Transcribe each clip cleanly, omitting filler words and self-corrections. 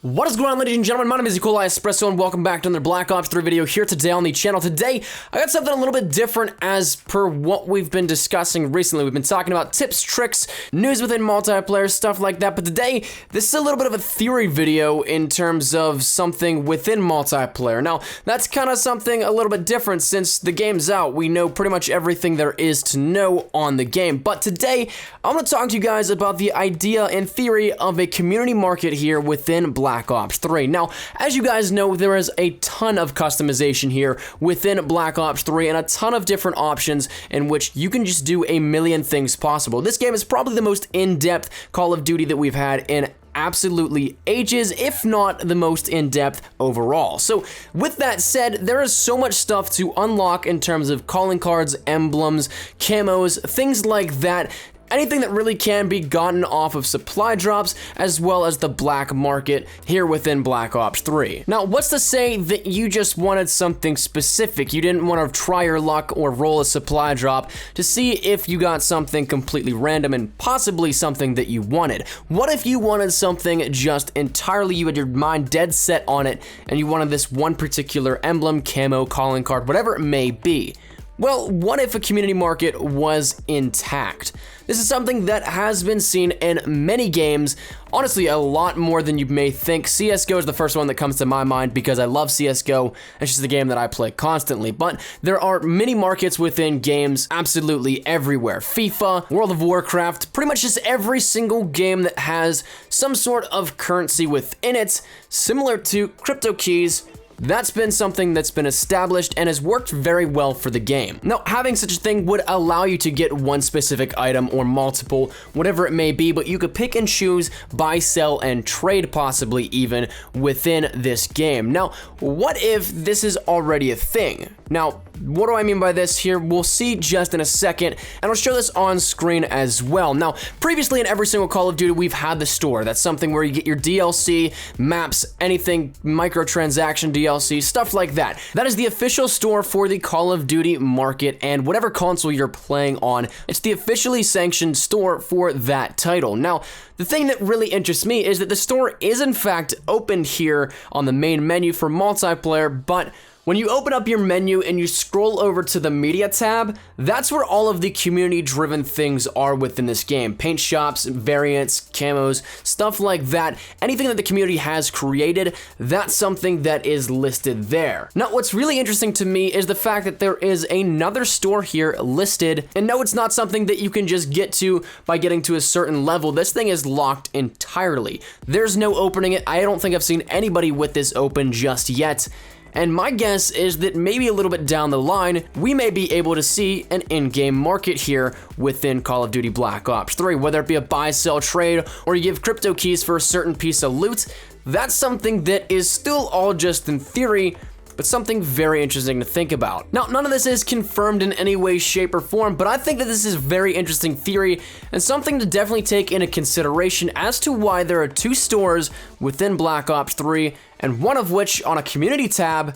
What is going on, ladies and gentlemen? My name is Espresso and welcome back to another Black Ops 3 video here today on the channel. Today, I got something a little bit different as per what we've been discussing recently. We've been talking about tips, tricks, news within multiplayer, stuff like that. But today, this is a little bit of a theory video in terms of something within multiplayer. Now, that's kind of something a little bit different since the game's out. We know pretty much everything there is to know on the game. But today, I'm going to talk to you guys about the idea and theory of a community market here within Black Ops 3. Now, as you guys know, there is a ton of customization here within Black Ops 3 and a ton of different options in which you can just do a million things possible. This game is probably the most in-depth Call of Duty that we've had in absolutely ages, if not the most in-depth overall. So with that said, there is so much stuff to unlock in terms of calling cards, emblems, camos, things like that. Anything that really can be gotten off of supply drops, as well as the black market here within Black Ops 3. Now, what's to say that you just wanted something specific? You didn't want to try your luck or roll a supply drop to see if you got something completely random and possibly something that you wanted. What if you wanted something just entirely, you had your mind dead set on it, and you wanted this one particular emblem, camo, calling card, whatever it may be? Well, what if a community market was intact? This is something that has been seen in many games, honestly a lot more than you may think. CSGO is the first one that comes to my mind because I love CSGO. It's just a game that I play constantly, but there are mini markets within games absolutely everywhere. FIFA, World of Warcraft, pretty much just every single game that has some sort of currency within it, similar to crypto keys. That's been something that's been established and has worked very well for the game. Now, having such a thing would allow you to get one specific item or multiple, whatever it may be, but you could pick and choose, buy, sell, and trade possibly even within this game. Now, what if this is already a thing? Now, what do I mean by this here? We'll see just in a second, and I'll show this on screen as well. Now, previously in every single Call of Duty, we've had the store. That's something where you get your DLC, maps, anything, microtransaction DLC, stuff like that. That is the official store for the Call of Duty market, and whatever console you're playing on, it's the officially sanctioned store for that title. Now, the thing that really interests me is that the store is in fact opened here on the main menu for multiplayer, but when you open up your menu and you scroll over to the media tab, that's where all of the community-driven things are within this game. Paint shops, variants, camos, stuff like that. Anything that the community has created, that's something that is listed there. Now, what's really interesting to me is the fact that there is another store here listed, and no, it's not something that you can just get to by getting to a certain level. This thing is locked entirely. There's no opening it. I don't think I've seen anybody with this open just yet. And my guess is that maybe a little bit down the line, we may be able to see an in-game market here within Call of Duty Black Ops 3, whether it be a buy, sell, trade, or you give crypto keys for a certain piece of loot. That's something that is still all just in theory, but something very interesting to think about. Now, none of this is confirmed in any way, shape, or form, but I think that this is very interesting theory and something to definitely take into consideration as to why there are two stores within Black Ops 3, and one of which on a community tab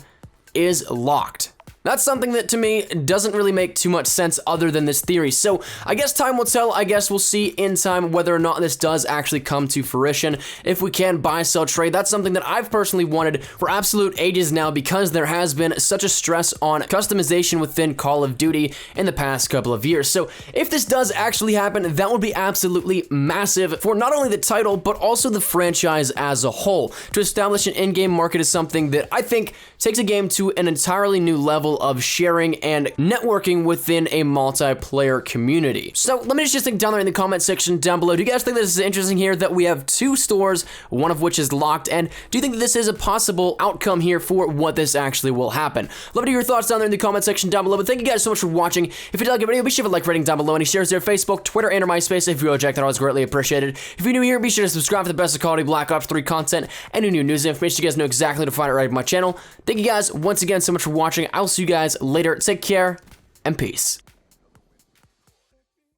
is locked. That's something that to me doesn't really make too much sense other than this theory. So I guess time will tell. I guess we'll see in time whether or not this does actually come to fruition. If we can buy, sell, trade, that's something that I've personally wanted for absolute ages now because there has been such a stress on customization within Call of Duty in the past couple of years. So if this does actually happen, that would be absolutely massive for not only the title, but also the franchise as a whole. To establish an in-game market is something that I think takes a game to an entirely new level of sharing and networking within a multiplayer community. So let me just think down there in the comment section down below. Do you guys think this is interesting here that we have two stores, one of which is locked? And do you think that this is a possible outcome here for what this actually will happen? Love to hear your thoughts down there in the comment section down below. But thank you guys so much for watching. If you did like the video, be sure to like, rating down below. Any shares there, Facebook, Twitter, and or MySpace. If you go check that out, it's greatly appreciated. If you're new here, be sure to subscribe for the best of quality Black Ops 3 content and new news and information. You guys know exactly how to find it right on my channel. Thank you guys once again so much for watching. I'll see you guys later. Take care and peace.